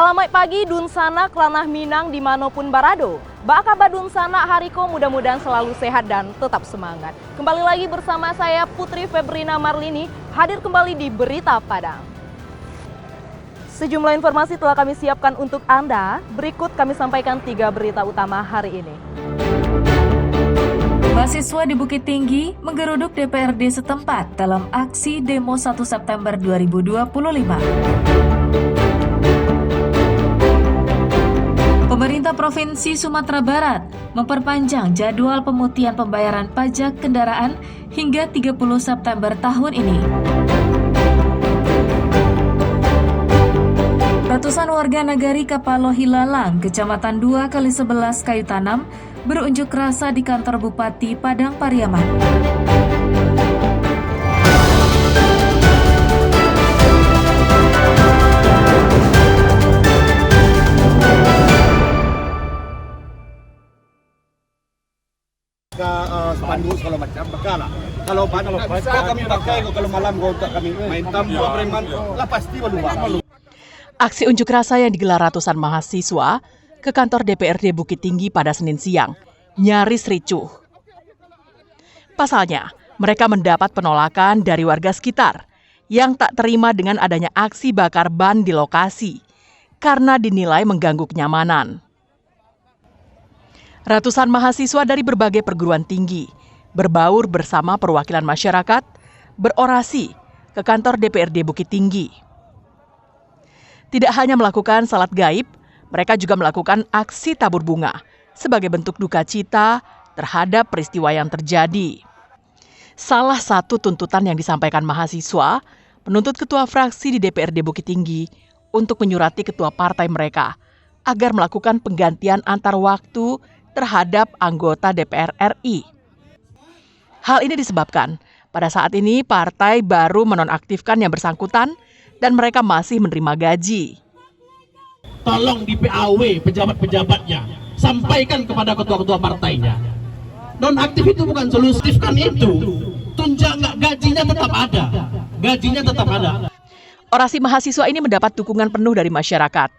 Selamat pagi Dunsana Klanah Minang dimanapun barado. Baka Dunsana Hariko mudah-mudahan selalu sehat dan tetap semangat. Kembali lagi bersama saya Putri Febrina Marlini, hadir kembali di Berita Padang. Sejumlah informasi telah kami siapkan untuk Anda. Berikut kami sampaikan 3 berita utama hari ini. Mahasiswa di Bukit Tinggi menggeruduk DPRD setempat dalam aksi demo 1 September 2025. Pemerintah Provinsi Sumatera Barat memperpanjang jadwal pemutihan pembayaran pajak kendaraan hingga 30 September tahun ini. Ratusan warga Nagari Kapalo Hilalang, Kecamatan 2x11 Kayu Tanam, berunjuk rasa di kantor Bupati Padang Pariaman. Spanduk segala macam bakalah. Kalau kami pakai, kalau malam kami main tambuk preman, lah pasti malu. Aksi unjuk rasa yang digelar ratusan mahasiswa ke kantor DPRD Bukit Tinggi pada Senin siang nyaris ricuh. Pasalnya, mereka mendapat penolakan dari warga sekitar yang tak terima dengan adanya aksi bakar ban di lokasi karena dinilai mengganggu kenyamanan. Ratusan mahasiswa dari berbagai perguruan tinggi berbaur bersama perwakilan masyarakat berorasi ke kantor DPRD Bukit Tinggi. Tidak hanya melakukan salat gaib, mereka juga melakukan aksi tabur bunga sebagai bentuk duka cita terhadap peristiwa yang terjadi. Salah satu tuntutan yang disampaikan mahasiswa menuntut ketua fraksi di DPRD Bukit Tinggi untuk menyurati ketua partai mereka agar melakukan penggantian antar waktu terhadap anggota DPR RI. Hal ini disebabkan pada saat ini partai baru menonaktifkan yang bersangkutan dan mereka masih menerima gaji. Tolong di PAW pejabat-pejabatnya, sampaikan kepada ketua-ketua partainya. Nonaktif itu bukan solusi, kan itu. Tunjang nggak, gajinya tetap ada. Gajinya tetap ada. Orasi mahasiswa ini mendapat dukungan penuh dari masyarakat.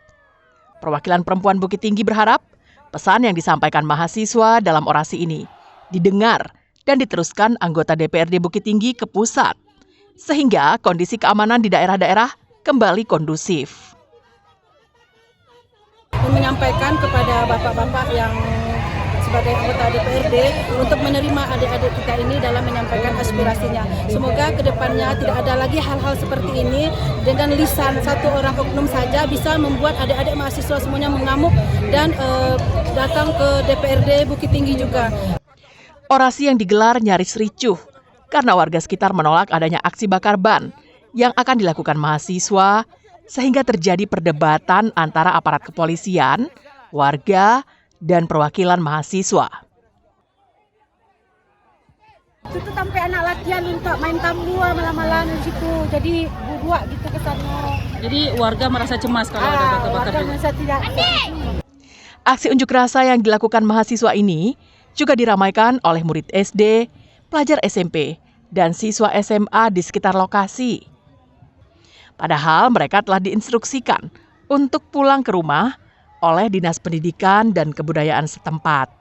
Perwakilan perempuan Bukit Tinggi berharap pesan yang disampaikan mahasiswa dalam orasi ini didengar dan diteruskan anggota DPRD Bukit Tinggi ke pusat, sehingga kondisi keamanan di daerah-daerah kembali kondusif. Menyampaikan kepada bapak-bapak yang sebagai anggota DPRD untuk menerima adik-adik kita ini dalam menyampaikan aspirasinya. Semoga kedepannya tidak ada lagi hal-hal seperti ini dengan lisan satu orang oknum saja bisa membuat adik-adik mahasiswa semuanya mengamuk dan datang ke DPRD Bukit Tinggi juga. Orasi yang digelar nyaris ricuh karena warga sekitar menolak adanya aksi bakar ban yang akan dilakukan mahasiswa, sehingga terjadi perdebatan antara aparat kepolisian, warga, dan perwakilan mahasiswa. Itu sampai anak latihan untuk main tambua malam-malam di situ, jadi buat gitu ke sana. Jadi warga merasa cemas kalau ada bakar-bakar. Warga merasa tidak. Aksi unjuk rasa yang dilakukan mahasiswa ini juga diramaikan oleh murid SD, pelajar SMP, dan siswa SMA di sekitar lokasi. Padahal mereka telah diinstruksikan untuk pulang ke rumah oleh Dinas Pendidikan dan Kebudayaan setempat.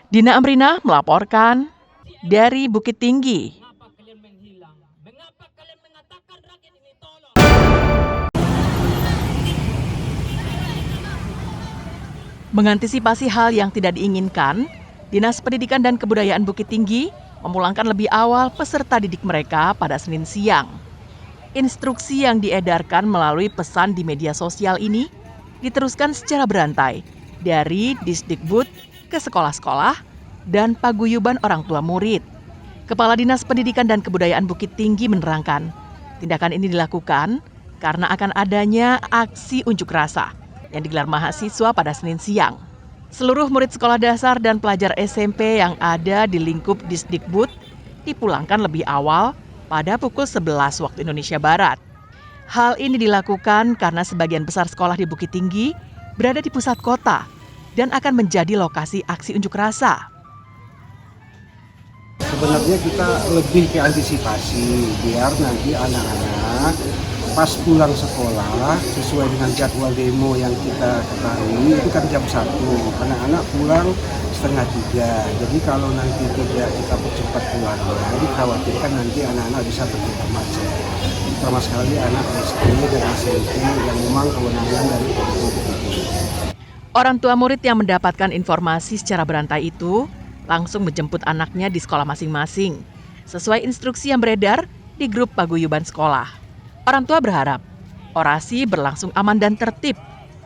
Dina Amrina melaporkan dari Bukit Tinggi. Mengantisipasi hal yang tidak diinginkan, Dinas Pendidikan dan Kebudayaan Bukit Tinggi memulangkan lebih awal peserta didik mereka pada Senin siang. Instruksi yang diedarkan melalui pesan di media sosial ini diteruskan secara berantai dari Disdikbud ke sekolah-sekolah dan paguyuban orang tua murid. Kepala Dinas Pendidikan dan Kebudayaan Bukit Tinggi menerangkan, tindakan ini dilakukan karena akan adanya aksi unjuk rasa yang digelar mahasiswa pada Senin siang. Seluruh murid sekolah dasar dan pelajar SMP yang ada di lingkup Disdikbud dipulangkan lebih awal pada pukul 11 waktu Indonesia Barat. Hal ini dilakukan karena sebagian besar sekolah di Bukit Tinggi berada di pusat kota dan akan menjadi lokasi aksi unjuk rasa. Sebenarnya kita lebih ke antisipasi biar nanti anak-anak pas pulang sekolah sesuai dengan jadwal demo yang kita ketahui itu kan jam 1, anak-anak pulang setengah 3. Jadi kalau nanti tidak kita percepat pulangnya, dikhawatirkan nanti anak-anak bisa terjebak macet. Terutama sekali anak SD dan SMP yang memang kewenangan dari Polri. Orang tua murid yang mendapatkan informasi secara berantai itu langsung menjemput anaknya di sekolah masing-masing, sesuai instruksi yang beredar di grup paguyuban sekolah. Orang tua berharap orasi berlangsung aman dan tertib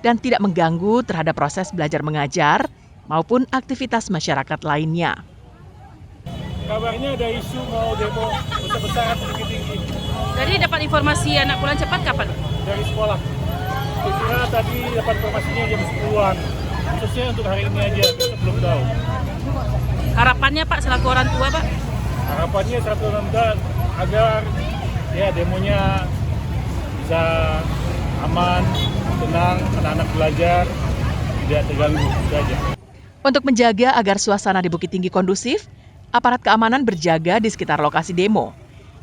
dan tidak mengganggu terhadap proses belajar mengajar maupun aktivitas masyarakat lainnya. Kabarnya ada isu mau demo besar-besaran Bukit Tinggi. Jadi dapat informasi anak pulang cepat kapan? Dari sekolah. Kira tadi dapat informasinya jam 10-an. Khususnya untuk hari ini aja, besok belum tahu. Harapannya Pak selaku orang tua Pak? Harapannya satu agar ya demonya bisa aman, tenang, anak-anak belajar, tidak terganggu, itu aja. Untuk menjaga agar suasana di Bukit Tinggi kondusif, aparat keamanan berjaga di sekitar lokasi demo,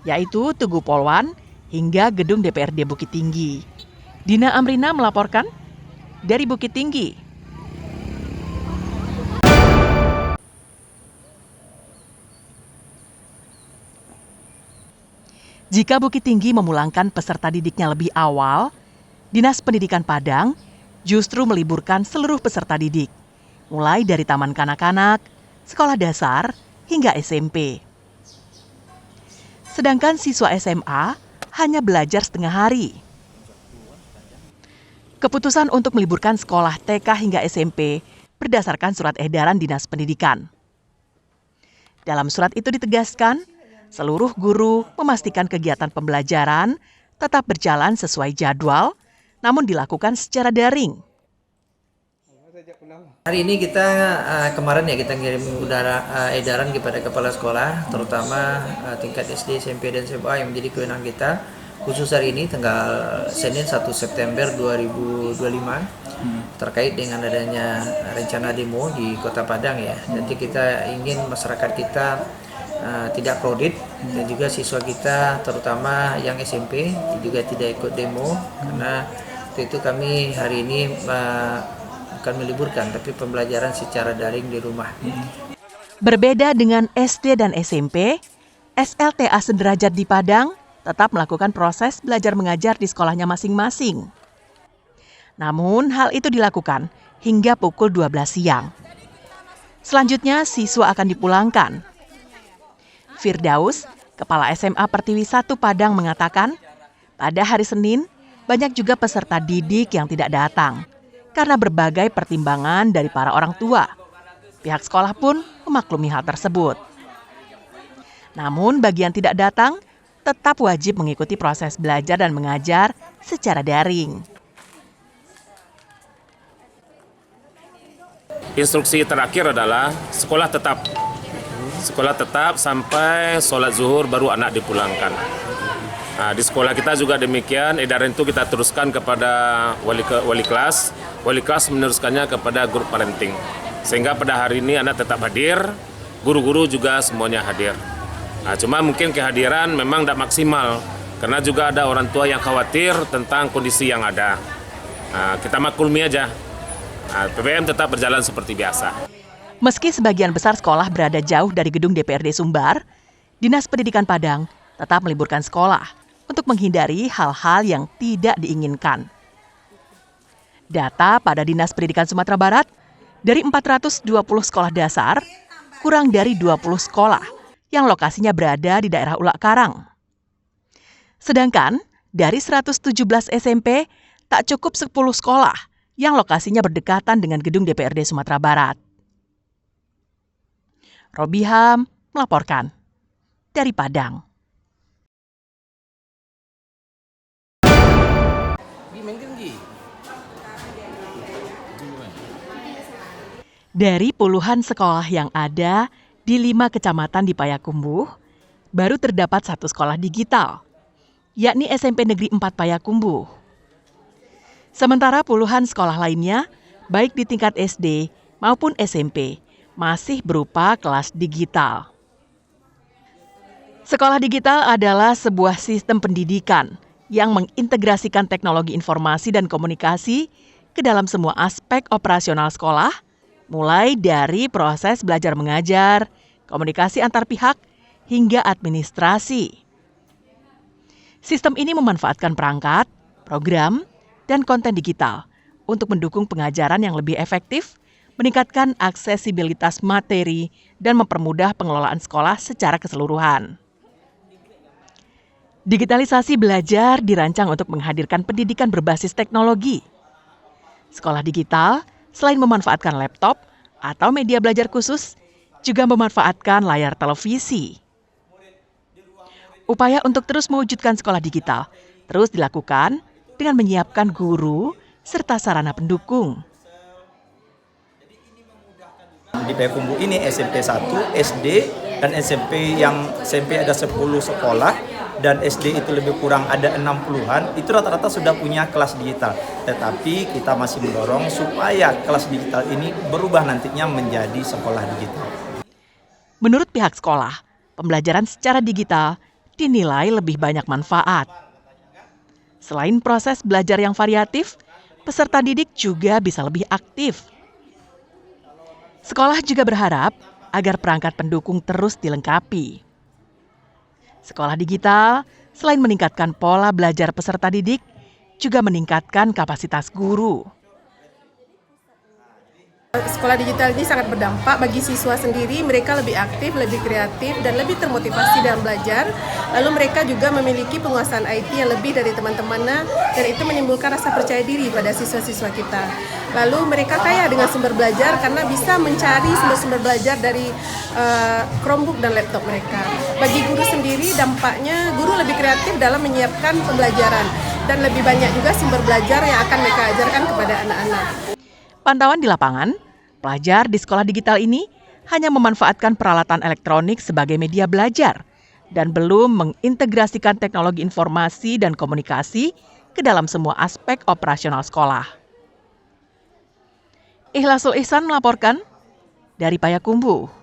yaitu Tugu Polwan hingga gedung DPRD Bukit Tinggi. Dina Amrina melaporkan dari Bukit Tinggi. Jika Bukit Tinggi memulangkan peserta didiknya lebih awal, Dinas Pendidikan Padang justru meliburkan seluruh peserta didik, mulai dari taman kanak-kanak, sekolah dasar, hingga SMP. Sedangkan siswa SMA hanya belajar setengah hari. Keputusan untuk meliburkan sekolah TK hingga SMP berdasarkan surat edaran Dinas Pendidikan. Dalam surat itu ditegaskan, seluruh guru memastikan kegiatan pembelajaran tetap berjalan sesuai jadwal, namun dilakukan secara daring. Hari ini kita kemarin kita ngirim edaran kepada kepala sekolah, terutama tingkat SD, SMP, dan SMA yang menjadi kewenangan kita. Khusus hari ini tanggal Senin 1 September 2025 terkait dengan adanya rencana demo di Kota Padang ya. Jadi kita ingin masyarakat kita tidak crowded dan juga siswa kita terutama yang SMP juga tidak ikut demo karena itu kami hari ini bukan meliburkan tapi pembelajaran secara daring di rumah. Berbeda dengan SD dan SMP, SLTA sederajat di Padang tetap melakukan proses belajar mengajar di sekolahnya masing-masing. Namun hal itu dilakukan hingga pukul 12 siang. Selanjutnya siswa akan dipulangkan. Firdaus, Kepala SMA Pertiwi 1 Padang mengatakan, pada hari Senin banyak juga peserta didik yang tidak datang karena berbagai pertimbangan dari para orang tua. Pihak sekolah pun memaklumi hal tersebut. Namun bagi yang tidak datang, tetap wajib mengikuti proses belajar dan mengajar secara daring. Instruksi terakhir adalah sekolah tetap sampai sholat zuhur baru anak dipulangkan. Nah, di sekolah kita juga demikian, edaran itu kita teruskan kepada wali kelas meneruskannya kepada grup parenting. Sehingga pada hari ini anak tetap hadir, guru-guru juga semuanya hadir. Nah, cuma mungkin kehadiran memang tidak maksimal, karena juga ada orang tua yang khawatir tentang kondisi yang ada. Nah, kita maklumi aja, PPM tetap berjalan seperti biasa. Meski sebagian besar sekolah berada jauh dari gedung DPRD Sumbar, Dinas Pendidikan Padang tetap meliburkan sekolah untuk menghindari hal-hal yang tidak diinginkan. Data pada Dinas Pendidikan Sumatera Barat, dari 420 sekolah dasar, kurang dari 20 sekolah yang lokasinya berada di daerah Ulak Karang. Sedangkan dari 117 SMP, tak cukup 10 sekolah yang lokasinya berdekatan dengan gedung DPRD Sumatera Barat. Robiham melaporkan dari Padang. Dari puluhan sekolah yang ada di 5 kecamatan di Payakumbuh, baru terdapat 1 sekolah digital, yakni SMP Negeri 4 Payakumbuh. Sementara puluhan sekolah lainnya, baik di tingkat SD maupun SMP, masih berupa kelas digital. Sekolah digital adalah sebuah sistem pendidikan yang mengintegrasikan teknologi informasi dan komunikasi ke dalam semua aspek operasional sekolah, mulai dari proses belajar mengajar, komunikasi antar pihak, hingga administrasi. Sistem ini memanfaatkan perangkat, program, dan konten digital untuk mendukung pengajaran yang lebih efektif, meningkatkan aksesibilitas materi, dan mempermudah pengelolaan sekolah secara keseluruhan. Digitalisasi belajar dirancang untuk menghadirkan pendidikan berbasis teknologi. Sekolah digital, selain memanfaatkan laptop atau media belajar khusus, juga memanfaatkan layar televisi. Upaya untuk terus mewujudkan sekolah digital terus dilakukan dengan menyiapkan guru serta sarana pendukung. Di Payakumbuh ini SMP 1, SD, dan SMP ada 10 sekolah, dan SD itu lebih kurang ada 60-an, itu rata-rata sudah punya kelas digital. Tetapi kita masih mendorong supaya kelas digital ini berubah nantinya menjadi sekolah digital. Menurut pihak sekolah, pembelajaran secara digital dinilai lebih banyak manfaat. Selain proses belajar yang variatif, peserta didik juga bisa lebih aktif. Sekolah juga berharap agar perangkat pendukung terus dilengkapi. Sekolah digital, selain meningkatkan pola belajar peserta didik, juga meningkatkan kapasitas guru. Sekolah digital ini sangat berdampak bagi siswa sendiri, mereka lebih aktif, lebih kreatif, dan lebih termotivasi dalam belajar. Lalu mereka juga memiliki penguasaan IT yang lebih dari teman-temannya, dan itu menimbulkan rasa percaya diri pada siswa-siswa kita. Lalu mereka kaya dengan sumber belajar karena bisa mencari sumber-sumber belajar dari Chromebook dan laptop mereka. Bagi guru sendiri, dampaknya guru lebih kreatif dalam menyiapkan pembelajaran, dan lebih banyak juga sumber belajar yang akan mereka ajarkan kepada anak-anak. Pantauan di lapangan, pelajar di sekolah digital ini hanya memanfaatkan peralatan elektronik sebagai media belajar dan belum mengintegrasikan teknologi informasi dan komunikasi ke dalam semua aspek operasional sekolah. Ikhlasul Ihsan melaporkan dari Payakumbuh.